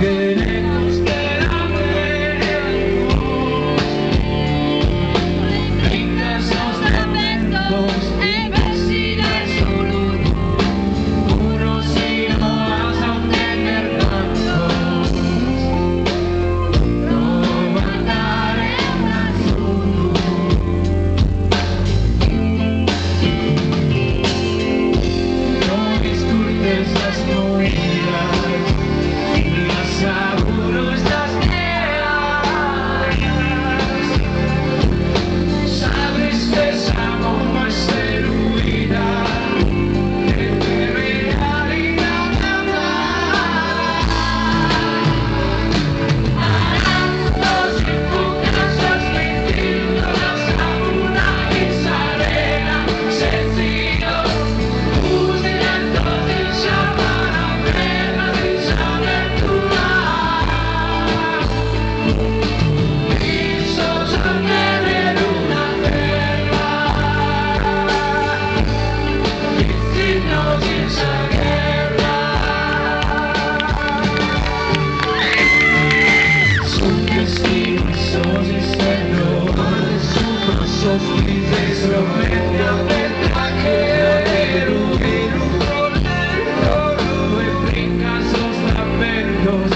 queremos de la muerte. Brindas los lamentos en vecindad solo. Uno si no vas a tener tantos. No mandaré un azul. No disculpes las movidas, ni las aguros las ideas. Sabes que esa bomba es destruida, que te realidad hablar. Aranzos y pucasas mintiéndonos a una guisarena, sencillos, fusilando sin llamar a pena, sin saber tu mar. Quiso yo querer una guerra, y si no esa guerra. Son testigos errores, sofrides promete a petraquero, y brincas los lamentos